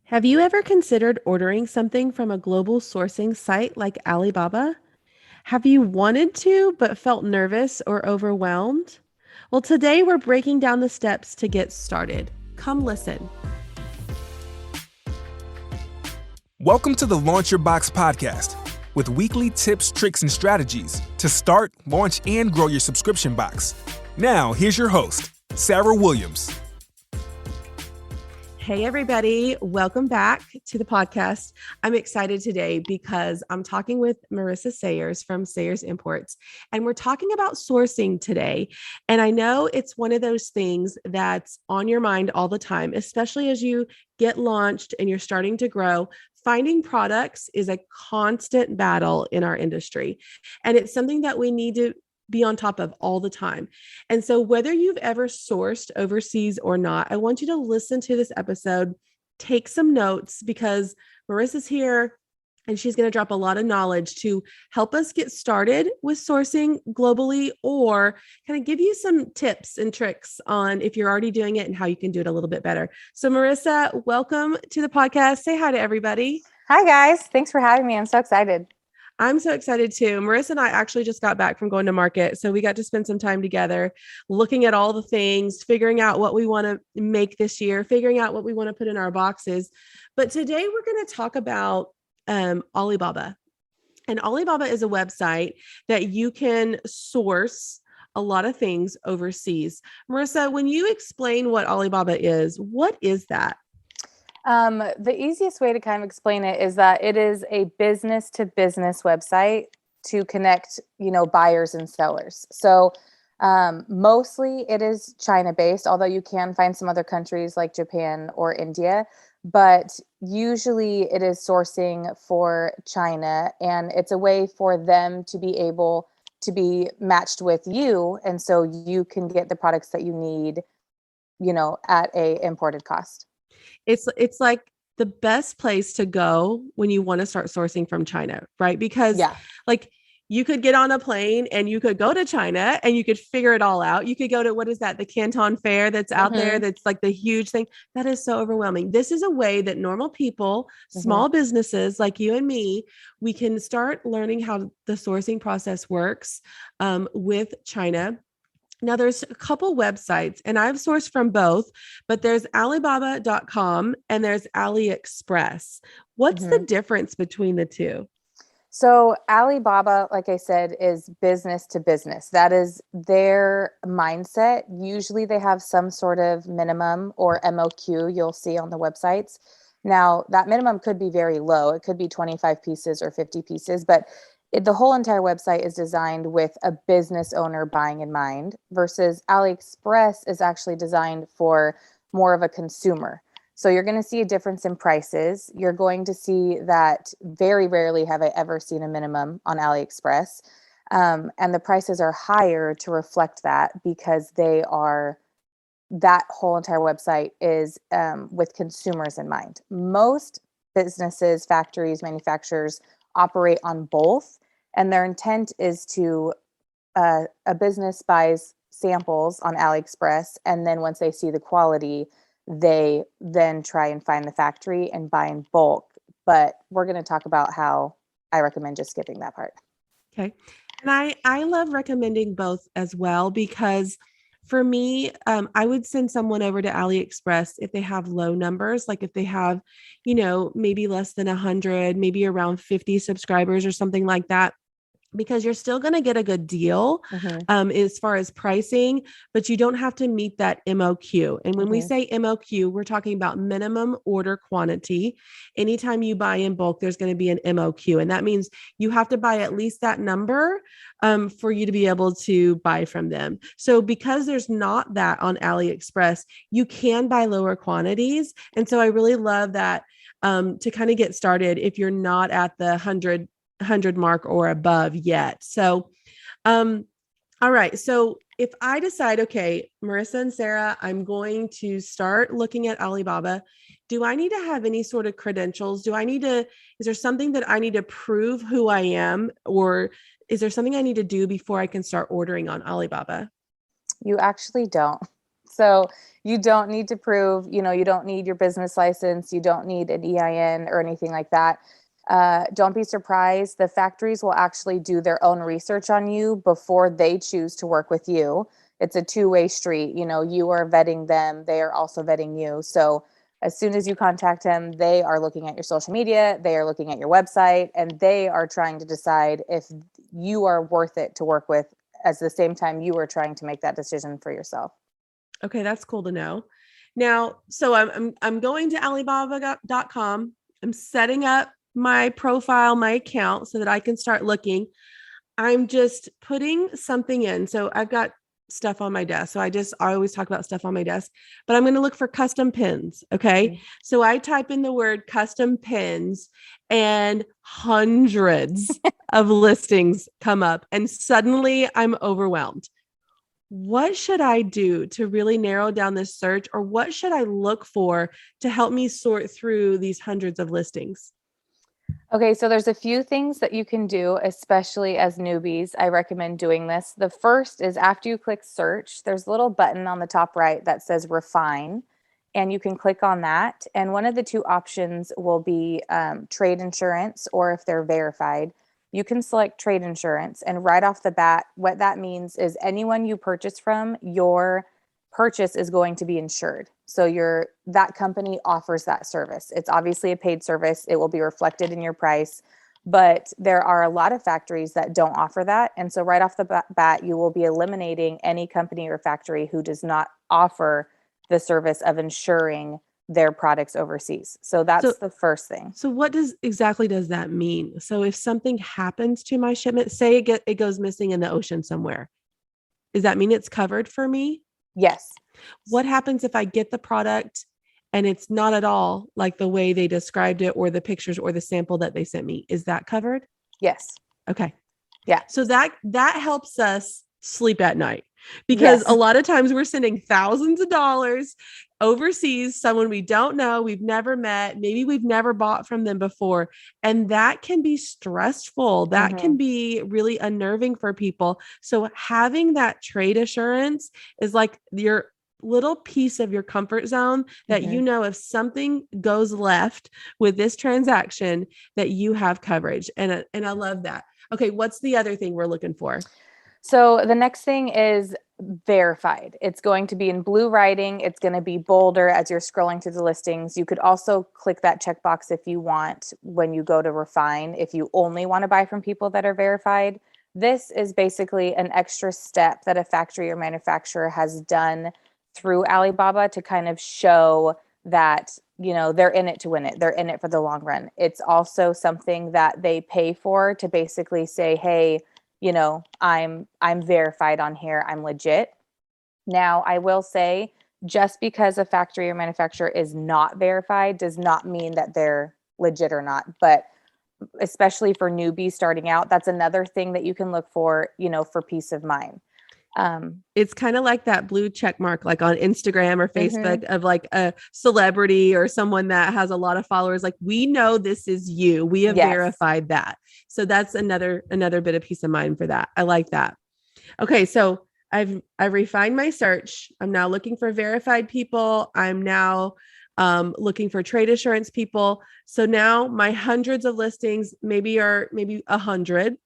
Have you ever considered ordering something from a global sourcing site like Alibaba? Have you wanted to but felt nervous or overwhelmed? Well, today we're breaking down the steps to get started. Come listen. Welcome to the Launch Your Box podcast with weekly tips, tricks, and strategies to start, launch, and grow your subscription box. Now, here's your host, Sarah Williams. Hey, everybody. Welcome back to the podcast. I'm excited today because I'm talking with Marissa Sayers from Sayers Imports, and we're talking about sourcing today. And I know it's one of those things that's on your mind all the time, especially as you get launched and you're starting to grow. Finding products is a constant battle in our industry, and it's something that we need to be on top of all the time. And so, whether you've ever sourced overseas or not, I want you to listen to this episode, take some notes because Marissa's here and she's going to drop a lot of knowledge to help us get started with sourcing globally or kind of give you some tips and tricks on if you're already doing it and how you can do it a little bit better. So, Marissa, welcome to the podcast. Say hi to everybody. Hi, guys. Thanks for having me. I'm so excited. I'm so excited too. Marissa and I actually just got back from going to market. So we got to spend some time together looking at all the things, figuring out what we want to make this year, figuring out what we want to put in our boxes. But today we're going to talk about Alibaba. And Alibaba is a website that you can source a lot of things overseas. Marissa, when you explain what Alibaba is, what is that? The easiest way to kind of explain it is that it is a business to business website to connect, buyers and sellers. So mostly it is China based, although you can find some other countries like Japan or India, but usually it is sourcing for China, and it's a way for them to be able to be matched with you. And so you can get the products that you need, at a imported cost. It's like the best place to go when you want to start sourcing from China, right? Because like you could get on a plane and you could go to China and you could figure it all out. You could go to, what is that? The Canton Fair that's out there. That's like the huge thing. That is so overwhelming. This is a way that normal people, small businesses like you and me, we can start learning how the sourcing process works with China. Now, there's a couple websites, and I've sourced from both, but there's Alibaba.com and there's AliExpress. What's the difference between the two? So Alibaba, like I said, is business to business. That is their mindset. Usually they have some sort of minimum or MOQ you'll see on the websites. Now, that minimum could be very low. It could be 25 pieces or 50 pieces, but the whole entire website is designed with a business owner buying in mind, versus AliExpress is actually designed for more of a consumer. So you're going to see a difference in prices. You're going to see that very rarely have I ever seen a minimum on AliExpress. And the prices are higher to reflect that because that whole entire website is with consumers in mind. Most businesses, factories, manufacturers operate on both. And their intent is to, a business buys samples on AliExpress, and then once they see the quality, they then try and find the factory and buy in bulk. But we're going to talk about how I recommend just skipping that part. Okay. And I love recommending both as well, because for me, I would send someone over to AliExpress if they have low numbers, like if they have, maybe less than 100, maybe around 50 subscribers or something like that, because you're still going to get a good deal as far as pricing, but you don't have to meet that MOQ. And when we say MOQ, we're talking about minimum order quantity. Anytime you buy in bulk, there's going to be an MOQ. And that means you have to buy at least that number for you to be able to buy from them. So because there's not that on AliExpress, you can buy lower quantities. And so I really love that to kind of get started if you're not at the 100 mark or above yet. So, all right. So if I decide, okay, Marissa and Sarah, I'm going to start looking at Alibaba, do I need to have any sort of credentials? Is there something that I need to prove who I am? Or is there something I need to do before I can start ordering on Alibaba? You actually don't. So you don't need to prove, you don't need your business license. You don't need an EIN or anything like that. Don't be surprised. The factories will actually do their own research on you before they choose to work with you. It's a two-way street. You are vetting them. They are also vetting you. So as soon as you contact them, they are looking at your social media, they are looking at your website, and they are trying to decide if you are worth it to work with at the same time you are trying to make that decision for yourself. Okay, that's cool to know. Now, so I'm going to alibaba.com. I'm setting up my profile, my account so that I can start looking. I'm just putting something in. So I've got stuff on my desk. So I always talk about stuff on my desk, but I'm going to look for custom pins. Okay. Mm-hmm. So I type in the word custom pins and hundreds of listings come up, and suddenly I'm overwhelmed. What should I do to really narrow down this search, or what should I look for to help me sort through these hundreds of listings? Okay, so there's a few things that you can do, especially as newbies. I recommend doing this. The first is after you click search, there's a little button on the top right that says refine, and you can click on that. And one of the two options will be trade insurance, or if they're verified, you can select trade insurance. And right off the bat, what that means is anyone you purchase from, your purchase is going to be insured. So that company offers that service. It's obviously a paid service. It will be reflected in your price, but there are a lot of factories that don't offer that. And so right off the bat, you will be eliminating any company or factory who does not offer the service of insuring their products overseas. So that's the first thing. So what exactly does that mean? So if something happens to my shipment, say it goes missing in the ocean somewhere, does that mean it's covered for me? Yes. What happens if I get the product and it's not at all like the way they described it, or the pictures or the sample that they sent me? Is that covered? Yes. Okay. Yeah. So that helps us sleep at night, because a lot of times we're sending thousands of dollars overseas, someone we don't know, we've never met, maybe we've never bought from them before. And that can be stressful. That can be really unnerving for people. So having that trade assurance is like your little piece of your comfort zone that if something goes left with this transaction, that you have coverage. And I love that. Okay, what's the other thing we're looking for? So the next thing is verified. It's going to be in blue writing. It's going to be bolder as you're scrolling through the listings. You could also click that checkbox if you want when you go to refine, if you only want to buy from people that are verified. This is basically an extra step that a factory or manufacturer has done through Alibaba to kind of show that, they're in it to win it. They're in it for the long run. It's also something that they pay for to basically say, hey, I'm verified on here. I'm legit. Now, I will say, just because a factory or manufacturer is not verified does not mean that they're legit or not. But especially for newbies starting out, that's another thing that you can look for, for peace of mind. It's kind of like that blue check mark, like on Instagram or Facebook, of like a celebrity or someone that has a lot of followers. Like, we know this is you. We have verified that. So that's another bit of peace of mind for that. I like that. Okay. So I've refined my search. I'm now looking for verified people. I'm now looking for trade assurance people. So now my hundreds of listings maybe 100.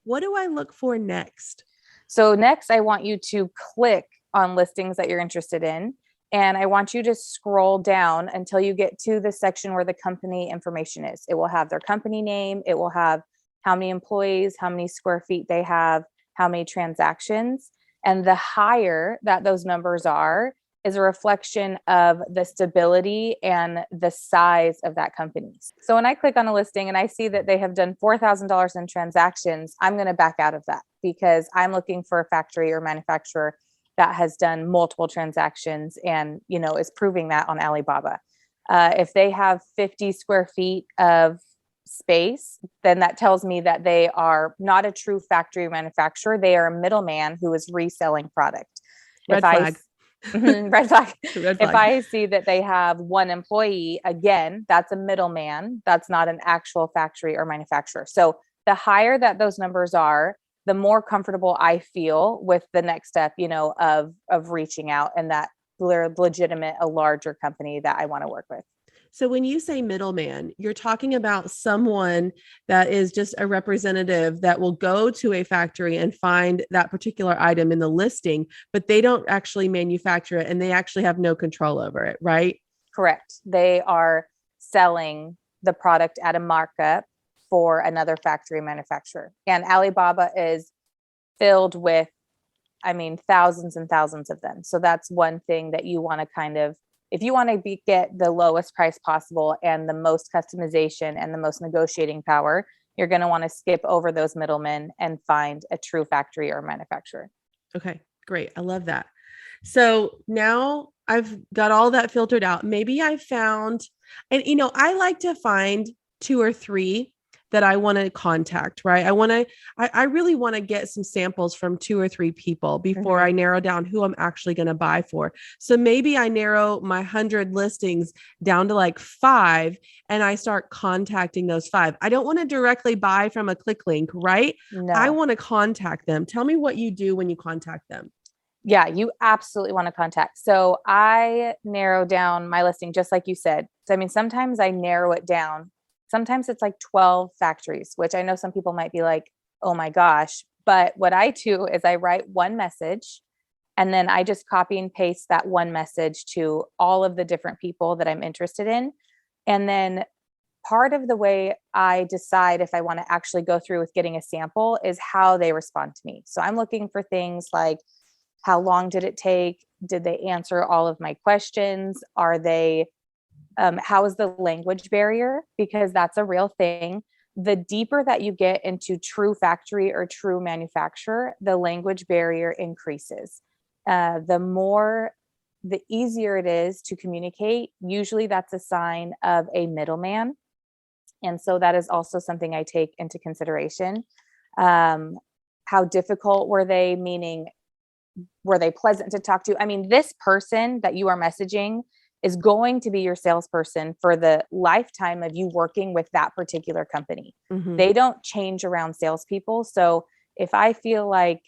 What do I look for next? So next, I want you to click on listings that you're interested in. And I want you to scroll down until you get to the section where the company information is. It will have their company name. It will have how many employees, how many square feet they have, how many transactions. And the higher that those numbers are is a reflection of the stability and the size of that company. So when I click on a listing and I see that they have done $4,000 in transactions, I'm going to back out of that, because I'm looking for a factory or manufacturer that has done multiple transactions and, is proving that on Alibaba. If they have 50 square feet of space, then that tells me that they are not a true factory manufacturer. They are a middleman who is reselling product. Red flag. Red flag. If I see that they have one employee, again, that's a middleman. That's not an actual factory or manufacturer. So the higher that those numbers are, the more comfortable I feel with the next step, of reaching out, and that legitimate, a larger company that I want to work with. So when you say middleman, you're talking about someone that is just a representative that will go to a factory and find that particular item in the listing, but they don't actually manufacture it and they actually have no control over it, right? Correct. They are selling the product at a markup for another factory manufacturer. And Alibaba is filled with, thousands and thousands of them. So that's one thing that you want to if you want to get the lowest price possible and the most customization and the most negotiating power, you're going to want to skip over those middlemen and find a true factory or manufacturer. Okay, great. I love that. So now I've got all that filtered out. Maybe I found, and I like to find 2 or 3 that I want to contact, right? I really want to get some samples from 2 or 3 people before I narrow down who I'm actually going to buy for. So maybe I narrow my 100 listings down to like 5 and I start contacting those 5. I don't want to directly buy from a click link, right? No. I want to contact them. Tell me what you do when you contact them. Yeah, you absolutely want to contact. So I narrow down my listing, just like you said. So, sometimes I narrow it down. Sometimes it's like 12 factories, which I know some people might be like, oh my gosh. But what I do is I write one message and then I just copy and paste that one message to all of the different people that I'm interested in. And then part of the way I decide if I want to actually go through with getting a sample is how they respond to me. So I'm looking for things like, how long did it take? Did they answer all of my questions? Are they how is the language barrier? Because that's a real thing. The deeper that you get into true factory or true manufacturer, the language barrier increases. The easier it is to communicate. Usually that's a sign of a middleman. And so that is also something I take into consideration. How difficult were they? Meaning, were they pleasant to talk to? This person that you are messaging is going to be your salesperson for the lifetime of you working with that particular company. Mm-hmm. They don't change around salespeople. So if I feel like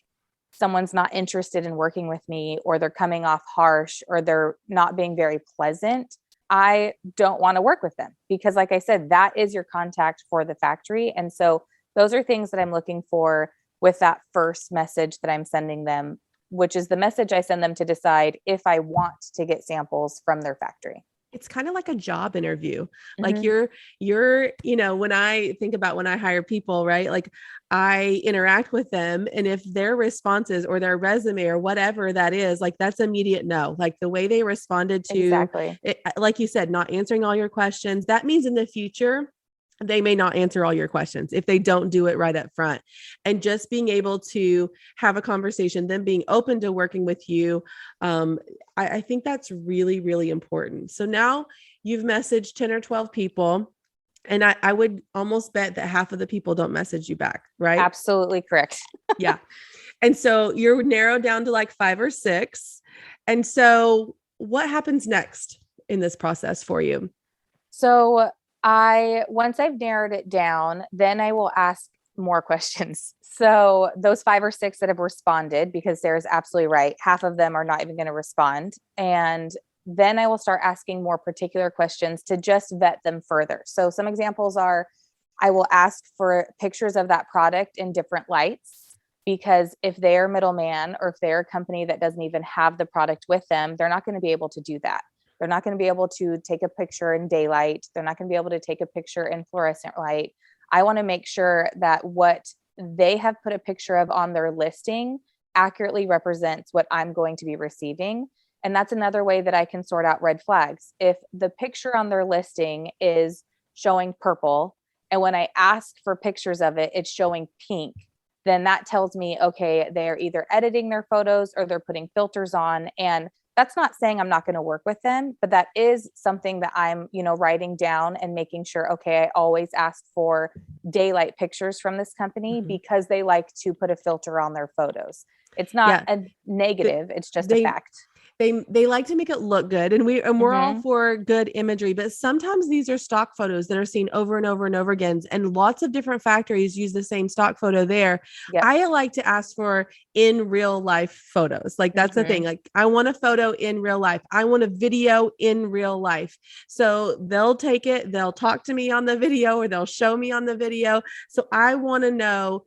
someone's not interested in working with me, or they're coming off harsh, or they're not being very pleasant, I don't want to work with them, because like I said, that is your contact for the factory. And so those are things that I'm looking for with that first message that I'm sending them, which is the message I send them to decide if I want to get samples from their factory. It's kind of like a job interview. Mm-hmm. Like you're, when I think about when I hire people, right? Like I interact with them, and if their responses or their resume or whatever that is, like that's immediate no. Like the way they responded to exactly. it, like you said, not answering all your questions, that means in the future they may not answer all your questions if they don't do it right up front. And just being able to have a conversation, them being open to working with you. I think that's really, really important. So now you've messaged 10 or 12 people, and I would almost bet that half of the people don't message you back, right? Absolutely correct. Yeah. And so you're narrowed down to like 5 or 6. And so what happens next in this process for you? So once I've narrowed it down, then I will ask more questions. So those 5 or 6 that have responded, because Sarah's absolutely right, half of them are not even going to respond. And then I will start asking more particular questions to just vet them further. So some examples are, I will ask for pictures of that product in different lights, because if they're middleman, or if they're a company that doesn't even have the product with them, they're not going to be able to do that. They're not going to be able to take a picture in daylight. They're not going to be able to take a picture in fluorescent light. I want to make sure that what they have put a picture of on their listing accurately represents what I'm going to be receiving. And that's another way that I can sort out red flags. If the picture on their listing is showing purple, and when I ask for pictures of it, it's showing pink, then that tells me, okay, they're either editing their photos or they're putting filters on. And that's not saying I'm not going to work with them, but that is something that I'm, writing down and making sure, okay, I always ask for daylight pictures from this company, because they like to put a filter on their photos. It's not a negative. It's just a fact. they like to make it look good, and we're all Mhm. for good imagery, but sometimes these are stock photos that are seen over and over and over again, and lots of different factories use the same stock photo there. Yep. I like to ask for in real life photos. Like that's the thing. Mhm. Like I want a photo in real life. I want a video in real life. So they'll take it, they'll talk to me on the video or they'll show me on the video. So I want to know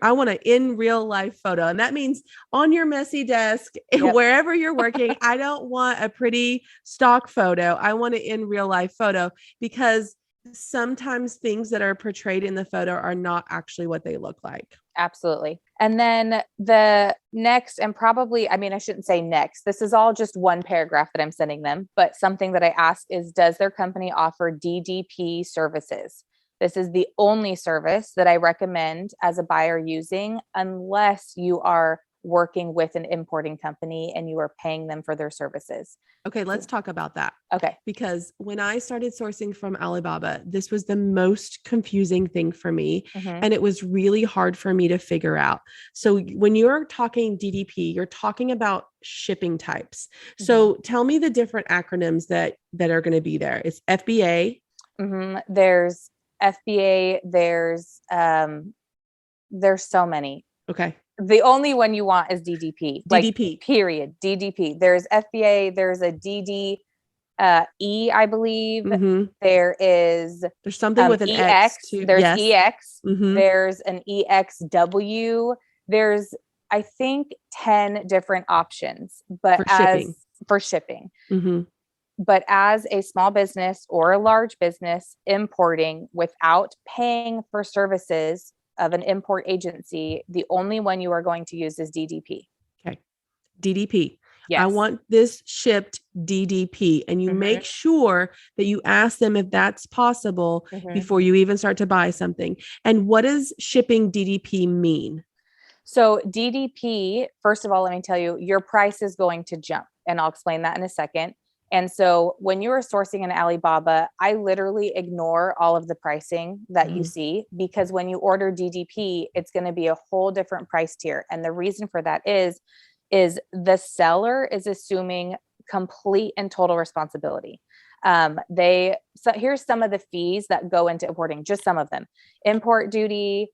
I want an in real life photo. And that means on your messy desk, Yep. wherever you're working. I don't want a pretty stock photo. I want an in real life photo, because sometimes things that are portrayed in the photo are not actually what they look like. Absolutely. And then the next, and probably, I mean, I shouldn't say next, this is all just one paragraph that I'm sending them, but something that I ask is, does their company offer DDP services? This is the only service that I recommend as a buyer using, unless you are working with an importing company and you are paying them for their services. Okay, let's talk about that. Okay. Because when I started sourcing from Alibaba, this was the most confusing thing for me. Mhm. And it was really hard for me to figure out. So when you're talking DDP, you're talking about shipping types. So tell me the different acronyms that are going to be there. It's FBA. There's FBA. There's so many. Okay. The only one you want is DDP. DDP. Like, period. DDP. There's FBA. There's a DD E, I believe. There's something with an EX. X too. There's Yes. EX. There's an EXW. There's, I think, 10 different options, but for shipping. But as a small business or a large business importing without paying for services of an import agency, the only one you are going to use is DDP. Okay. DDP. Yes. I want this shipped DDP. And you make sure that you ask them if that's possible before you even start to buy something. And what does shipping DDP mean? So DDP, first of all, let me tell you, your price is going to jump, and I'll explain that in a second. And so when you are sourcing in Alibaba, I literally ignore all of the pricing that you see, because when you order DDP, it's going to be a whole different price tier. And the reason for that is the seller is assuming complete and total responsibility. So here's some of the fees that go into importing, just some of them. Import duty,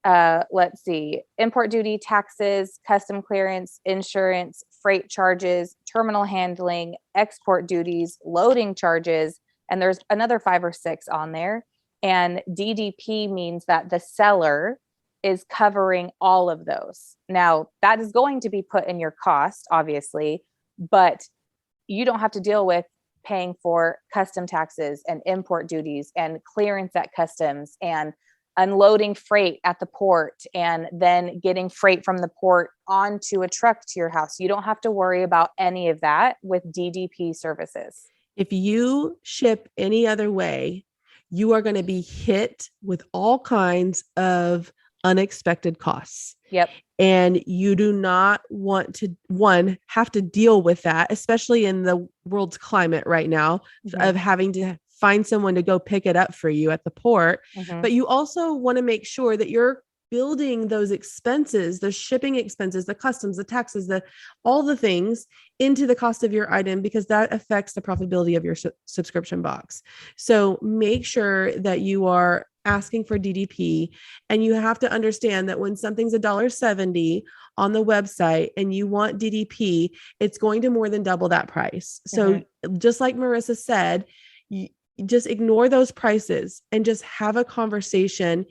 import duty, taxes, custom clearance, insurance, freight charges, terminal handling, export duties, loading charges, and there's another 5 or 6 on there. And DDP means that the seller is covering all of those. Now, that is going to be put in your cost, obviously, but you don't have to deal with paying for custom taxes and import duties and clearance at customs and unloading freight at the port and then getting freight from the port onto a truck to your house. You don't have to worry about any of that with DDP services. If you ship any other way, you are going to be hit with all kinds of unexpected costs. Yep. And you do not want to, have to deal with that, especially in the world's climate right now of having to find someone to go pick it up for you at the port. But you also want to make sure that you're building those expenses, the shipping expenses, the customs, the taxes, all the things into the cost of your item, because that affects the profitability of your subscription box. So make sure that you are asking for DDP, and you have to understand that when something's $1.70 on the website and you want DDP, it's going to more than double that price. So just like Marissa said, you just ignore those prices and just have a conversation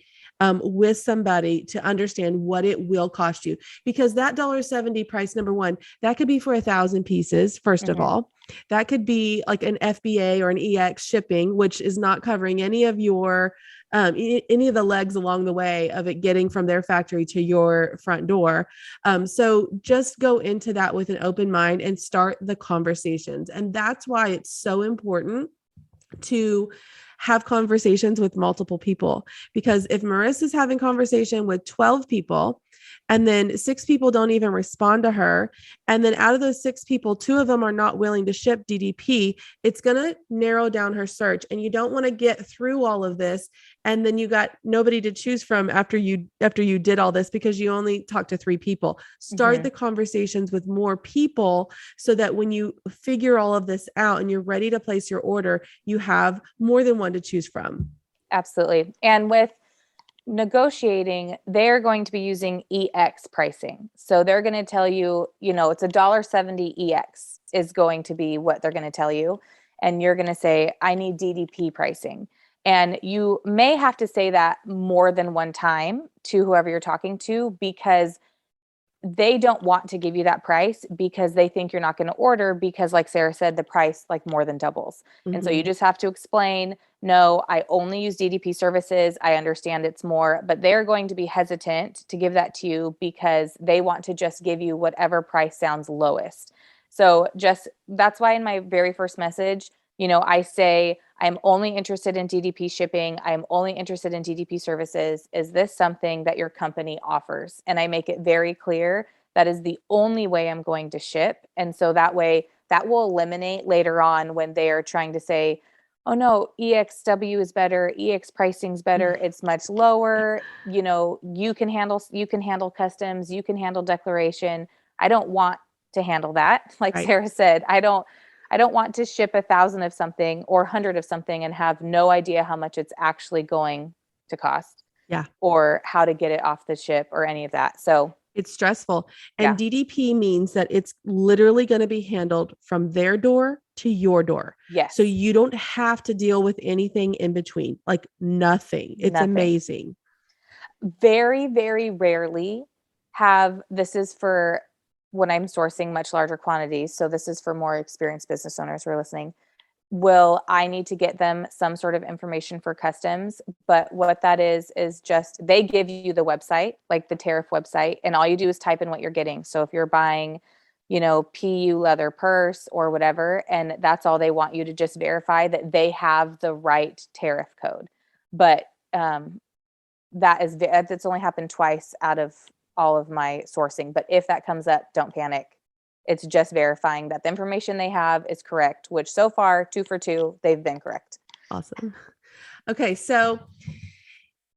with somebody to understand what it will cost you, because that $1.70 price, number one, that could be for 1,000 pieces. First of all, that could be like an FBA or an EX shipping, which is not covering any of your any of the legs along the way of it getting from their factory to your front door. So just go into that with an open mind and start the conversations. And that's why it's so important to have conversations with multiple people, because if Marissa's having conversation with 12 people and then 6 people don't even respond to her, and then out of those 6 people, 2 of them are not willing to ship DDP, it's going to narrow down her search. And you don't want to get through all of this and then you got nobody to choose from after you did all this, because you only talked to 3 people. Start the conversations with more people, so that when you figure all of this out and you're ready to place your order, you have more than one to choose from. Absolutely. And with negotiating, they're going to be using EX pricing. So they're going to tell you, it's $1.70 EX is going to be what they're going to tell you. And you're going to say, I need DDP pricing. And you may have to say that more than one time to whoever you're talking to, because they don't want to give you that price because they think you're not going to order, because like Sarah said, the price like more than doubles. And so you just have to explain, no, I only use DDP services. I understand it's more, but they're going to be hesitant to give that to you because they want to just give you whatever price sounds lowest. So that's why in my very first message, I say, I'm only interested in DDP shipping. I'm only interested in DDP services. Is this something that your company offers? And I make it very clear that is the only way I'm going to ship. And so that way that will eliminate later on when they are trying to say, oh no, EXW is better. EX pricing is better. It's much lower. You can handle customs, you can handle declaration. I don't want to handle that. Like Sarah said, I don't want to ship 1,000 of something or 100 of something and have no idea how much it's actually going to cost. Yeah. Or how to get it off the ship or any of that. So it's stressful. And DDP means that it's literally going to be handled from their door to your door. Yes. So you don't have to deal with anything in between, like nothing. It's amazing. Very, very rarely this is for when I'm sourcing much larger quantities. So this is for more experienced business owners who are listening. I need to get them some sort of information for customs. But what that is just, they give you the website, like the tariff website, and all you do is type in what you're getting. So if you're buying, PU leather purse or whatever, and that's all they want you to just verify that they have the right tariff code. But that's only happened twice out of all of my sourcing. But if that comes up, don't panic. It's just verifying that the information they have is correct, which so far 2 for 2, they've been correct. Awesome. Okay. So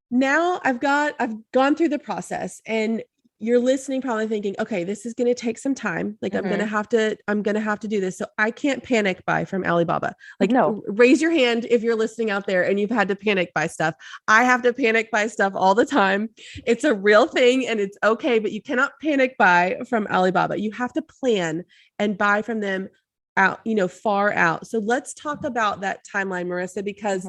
now I've gone through the process, and you're listening, probably thinking, okay, this is going to take some time. Like I'm going to have to do this. So I can't panic buy from Alibaba. Like, no. Raise your hand if you're listening out there and you've had to panic buy stuff. I have to panic buy stuff all the time. It's a real thing and it's okay, but you cannot panic buy from Alibaba. You have to plan and buy from them out, far out. So let's talk about that timeline, Marissa, because,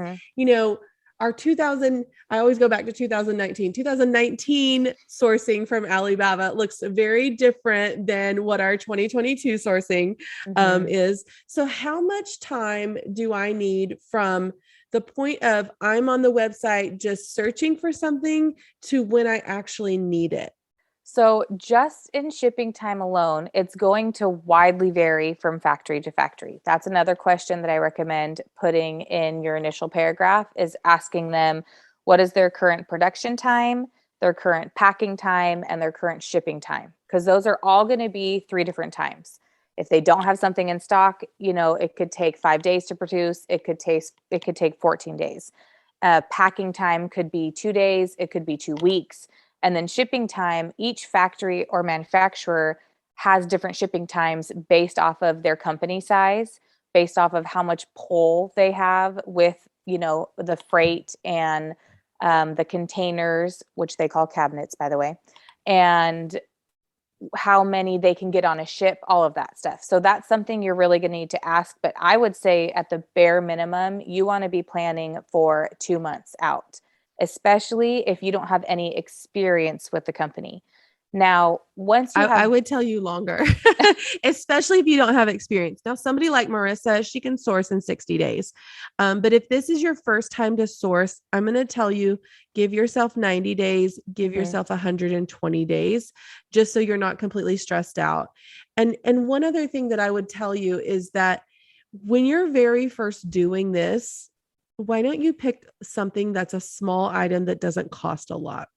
I always go back to 2019 sourcing from Alibaba looks very different than what our 2022 sourcing is. So how much time do I need from the point of I'm on the website just searching for something to when I actually need it? So just in shipping time alone, it's going to widely vary from factory to factory. That's another question that I recommend putting in your initial paragraph, is asking them, what is their current production time, their current packing time, and their current shipping time? Because those are all going to be 3 different times. If they don't have something in stock, it could take 5 days to produce. It could take 14 days. Packing time could be 2 days. It could be 2 weeks. And then shipping time, each factory or manufacturer has different shipping times based off of their company size, based off of how much pull they have with, the freight and the containers, which they call cabinets, by the way, and how many they can get on a ship, all of that stuff. So that's something you're really going to need to ask. But I would say at the bare minimum, you want to be planning for 2 months out, especially if you don't have any experience with the company. Now, once you I would tell you longer, especially if you don't have experience. Now, somebody like Marissa, she can source in 60 days. But if this is your first time to source, I'm going to tell you, give yourself 90 days, give yourself 120 days, just so you're not completely stressed out. And one other thing that I would tell you is that when you're very first doing this, why don't you pick something that's a small item that doesn't cost a lot?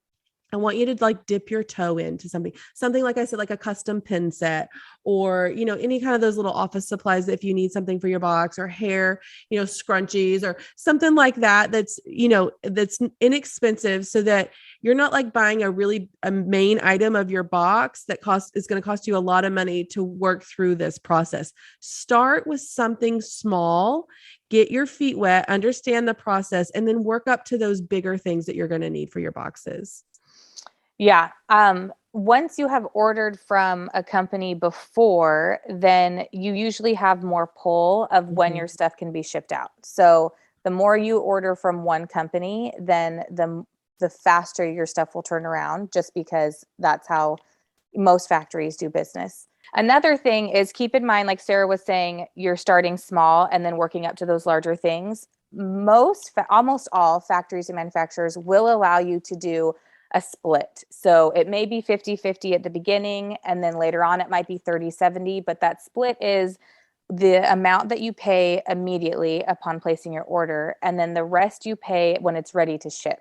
I want you to like dip your toe into something like I said, like a custom pin set, or, any kind of those little office supplies if you need something for your box, or hair, scrunchies or something like that. That's inexpensive, so that you're not like buying a main item of your box that is going to cost you a lot of money to work through this process. Start with something small, get your feet wet, understand the process, and then work up to those bigger things that you're going to need for your boxes. Yeah. Once you have ordered from a company before, then you usually have more pull of when your stuff can be shipped out. So the more you order from one company, then the faster your stuff will turn around, just because that's how most factories do business. Another thing is, keep in mind, like Sarah was saying, you're starting small and then working up to those larger things. Almost all factories and manufacturers will allow you to do a split. So it may be 50-50 at the beginning, and then later on it might be 30-70, but that split is the amount that you pay immediately upon placing your order, and then the rest you pay when it's ready to ship.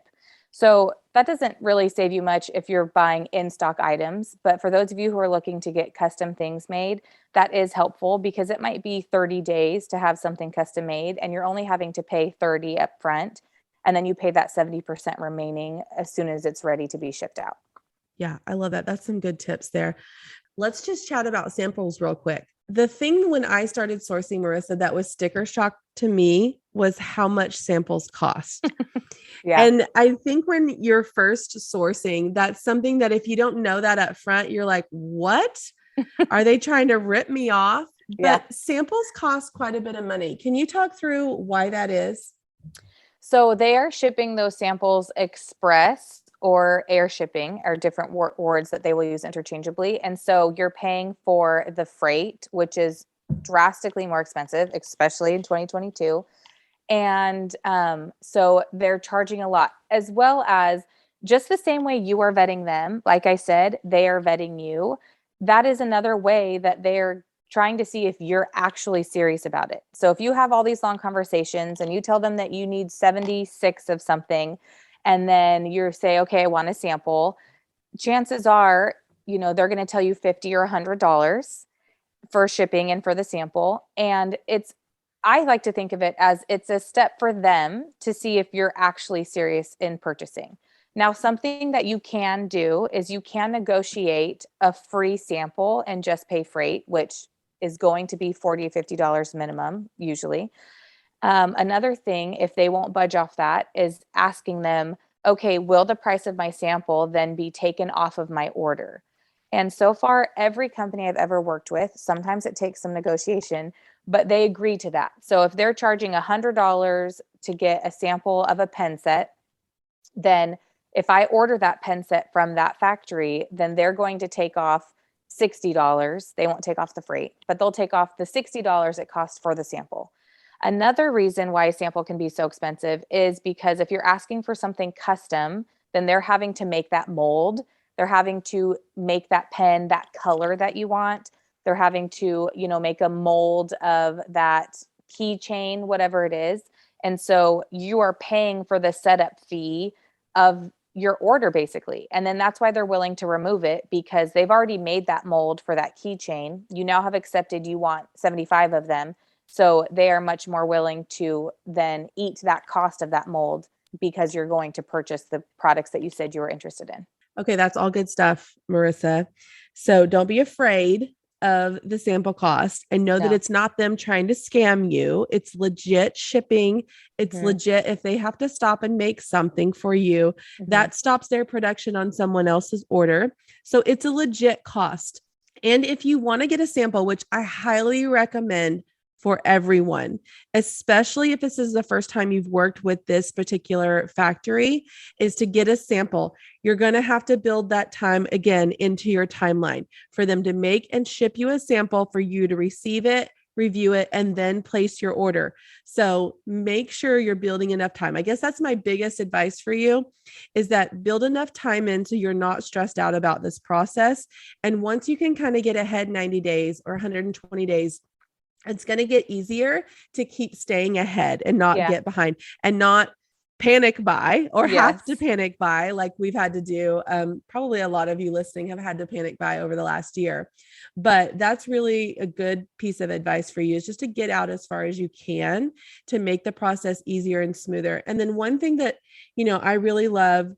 So that doesn't really save you much if you're buying in-stock items, but for those of you who are looking to get custom things made, that is helpful, because it might be 30 days to have something custom made, and you're only having to pay 30 up front, and then you pay that 70% remaining as soon as it's ready to be shipped out. Yeah, I love that. That's some good tips there. Let's just chat about samples real quick. The thing when I started sourcing, Marissa, that was sticker shock to me was how much samples cost. Yeah. And I think when you're first sourcing, that's something that if you don't know that up front, you're like, what? Are they trying to rip me off? Yeah. But samples cost quite a bit of money. Can you talk through why that is? So they are shipping those samples express or air shipping, are different words that they will use interchangeably. And so you're paying for the freight, which is drastically more expensive, especially in 2022. And so they're charging a lot, as well as, just the same way you are vetting them. Like I said, they are vetting you. That is another way that they're trying to see if you're actually serious about it. So if you have all these long conversations and you tell them that you need 76 of something, and then you say, okay, I want a sample, chances are, they're going to tell you $50 or $100 for shipping and for the sample. And I like to think of it as it's a step for them to see if you're actually serious in purchasing. Now, something that you can do is you can negotiate a free sample and just pay freight, which is going to be $40 to $50 minimum, usually. Another thing, if they won't budge off that, is asking them, okay, will the price of my sample then be taken off of my order? And so far, every company I've ever worked with, sometimes it takes some negotiation, but they agree to that. So if they're charging $100 to get a sample of a pen set, then if I order that pen set from that factory, then they're going to take off $60. They won't take off the freight, but they'll take off the $60 it costs for the sample. Another reason why a sample can be so expensive is because if you're asking for something custom, then they're having to make that mold. They're having to make that pen that color that you want. They're having to, make a mold of that keychain, whatever it is. And so you are paying for the setup fee of your order, basically. And then that's why they're willing to remove it, because they've already made that mold for that keychain. You now have accepted you want 75 of them. So they are much more willing to then eat that cost of that mold, because you're going to purchase the products that you said you were interested in. Okay, that's all good stuff, Marissa. So don't be afraid of the sample cost, and know that it's not them trying to scam you. It's legit shipping. It's legit. If they have to stop and make something for you, that stops their production on someone else's order. So it's a legit cost. And if you want to get a sample, which I highly recommend for everyone, especially if this is the first time you've worked with this particular factory, is to get a sample. You're going to have to build that time again into your timeline for them to make and ship you a sample, for you to receive it, review it, and then place your order. So make sure you're building enough time. I guess that's my biggest advice for you, is that build enough time in so you're not stressed out about this process. And once you can kind of get ahead 90 days or 120 days, it's going to get easier to keep staying ahead and not get behind, and not panic buy or have to Yes. panic buy like we've had to do. Probably a lot of you listening have had to panic buy over the last year, but that's really a good piece of advice for you, is just to get out as far as you can to make the process easier and smoother. And then one thing that, I really love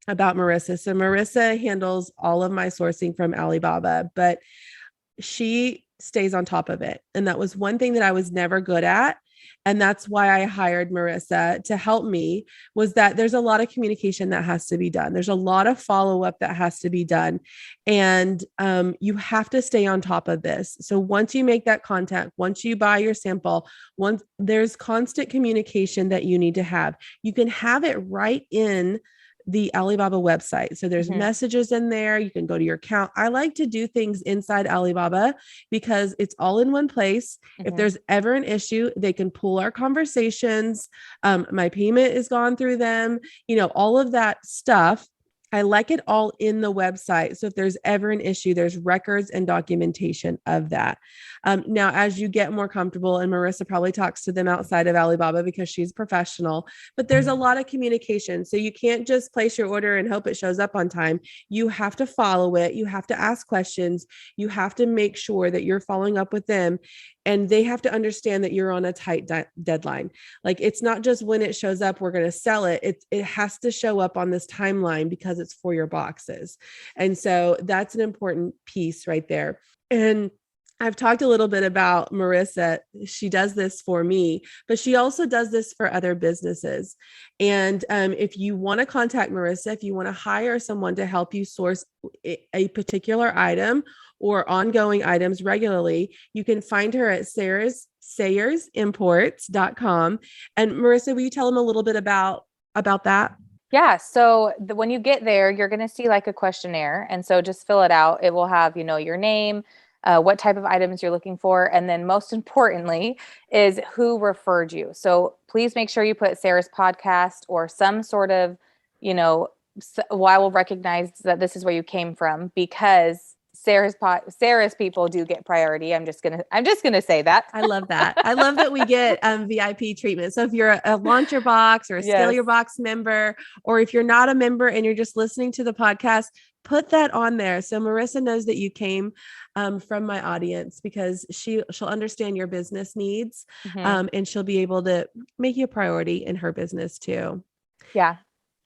about Marissa. So Marissa handles all of my sourcing from Alibaba, but she stays on top of it. And that was one thing that I was never good at. And that's why I hired Marissa to help me, was that there's a lot of communication that has to be done. There's a lot of follow-up that has to be done. And you have to stay on top of this. So once you make that contact, once you buy your sample, once there's constant communication that you need to have, you can have it right in the Alibaba website. So there's messages in there. You can go to your account. I like to do things inside Alibaba because it's all in one place. If there's ever an issue, they can pull our conversations. My payment is gone through them, all of that stuff. I like it all in the website. So if there's ever an issue, there's records and documentation of that. Now, as you get more comfortable, and Marissa probably talks to them outside of Alibaba because she's professional, but there's a lot of communication. So you can't just place your order and hope it shows up on time. You have to follow it. You have to ask questions. You have to make sure that you're following up with them. And they have to understand that you're on a tight deadline. Like, it's not just when it shows up, we're going to sell it. It has to show up on this timeline because it's for your boxes. And so that's an important piece right there. And I've talked a little bit about Marissa. She does this for me, but she also does this for other businesses. And if you want to contact Marissa, if you want to hire someone to help you source a particular item or ongoing items regularly, you can find her at sayersimports.com. And Marissa, will you tell them a little bit about that? Yeah. So when you get there, you're going to see like a questionnaire. And so just fill it out. It will have, your name, what type of items you're looking for. And then most importantly is who referred you. So please make sure you put Sarah's podcast or some sort of, why we'll recognize that this is where you came from, because Sarah's people do get priority. I'm just gonna say that. I love that. I love that we get VIP treatment. So if you're a Launch Your Box or a Scale Your Box member, or if you're not a member and you're just listening to the podcast, put that on there. So Marissa knows that you came from my audience, because she'll understand your business needs, and she'll be able to make you a priority in her business too. Yeah.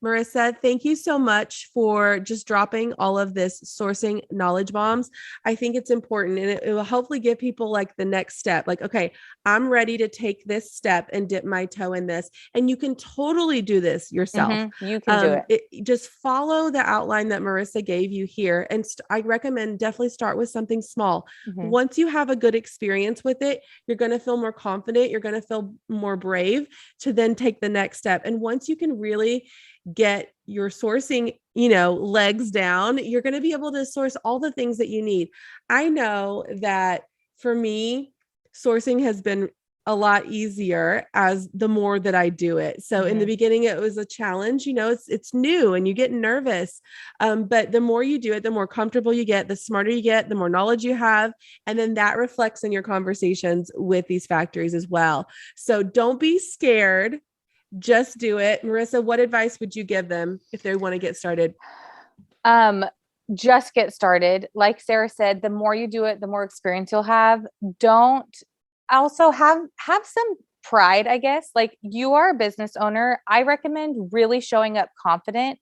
Marissa, thank you so much for just dropping all of this sourcing knowledge bombs. I think it's important, and it will hopefully give people like the next step. Like, okay, I'm ready to take this step and dip my toe in this. And you can totally do this yourself. You can do it. Just follow the outline that Marissa gave you here. And I recommend definitely start with something small. Once you have a good experience with it, you're going to feel more confident. You're going to feel more brave to then take the next step. And once you can really get your sourcing, legs down, you're going to be able to source all the things that you need. I know that for me, sourcing has been a lot easier as the more that I do it. So in the beginning, it was a challenge, it's new and you get nervous. But the more you do it, the more comfortable you get, the smarter you get, the more knowledge you have. And then that reflects in your conversations with these factories as well. So don't be scared. Just do it. Marissa, what advice would you give them if they want to get started? Just get started. Like Sarah said, the more you do it, the more experience you'll have. Don't also have some pride, I guess. Like, you are a business owner. I recommend really showing up confident,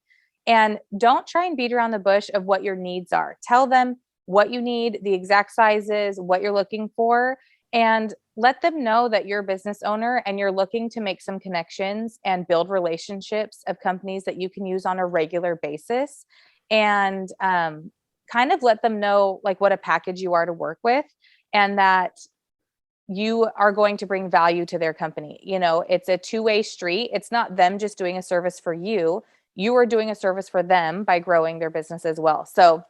and don't try and beat around the bush of what your needs are. Tell them what you need, the exact sizes, what you're looking for, and let them know that you're a business owner and you're looking to make some connections and build relationships of companies that you can use on a regular basis. And kind of let them know like what a package you are to work with, and that you are going to bring value to their company. It's a two-way street. It's not them just doing a service for you. You are doing a service for them by growing their business as well. So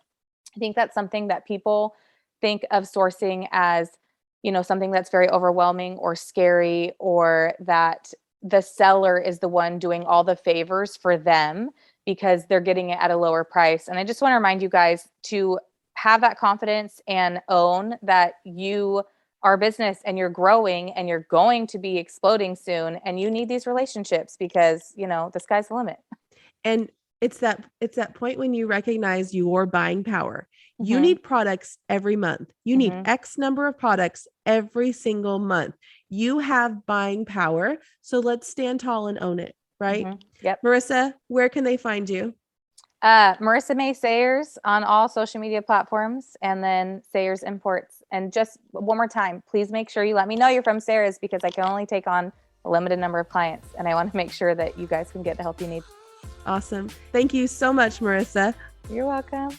I think that's something that people think of sourcing as, something that's very overwhelming or scary, or that the seller is the one doing all the favors for them because they're getting it at a lower price. And I just want to remind you guys to have that confidence and own that you our business and you're growing and you're going to be exploding soon, and you need these relationships because, the sky's the limit. And it's that point when you recognize your buying power. You Mhm. need products every month. You need Mhm. X number of products every single month. You have buying power. So let's stand tall and own it, right? Yep. Marissa, where can they find you? Marissa May Sayers on all social media platforms, and then Sayers Imports. And just one more time, please make sure you let me know you're from Sayers, because I can only take on a limited number of clients, and I want to make sure that you guys can get the help you need. Awesome. Thank you so much, Marissa. You're welcome.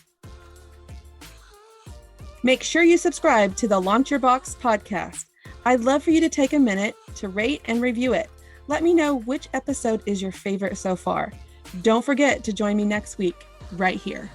Make sure you subscribe to the Launch Your Box podcast. I'd love for you to take a minute to rate and review it. Let me know which episode is your favorite so far. Don't forget to join me next week, right here.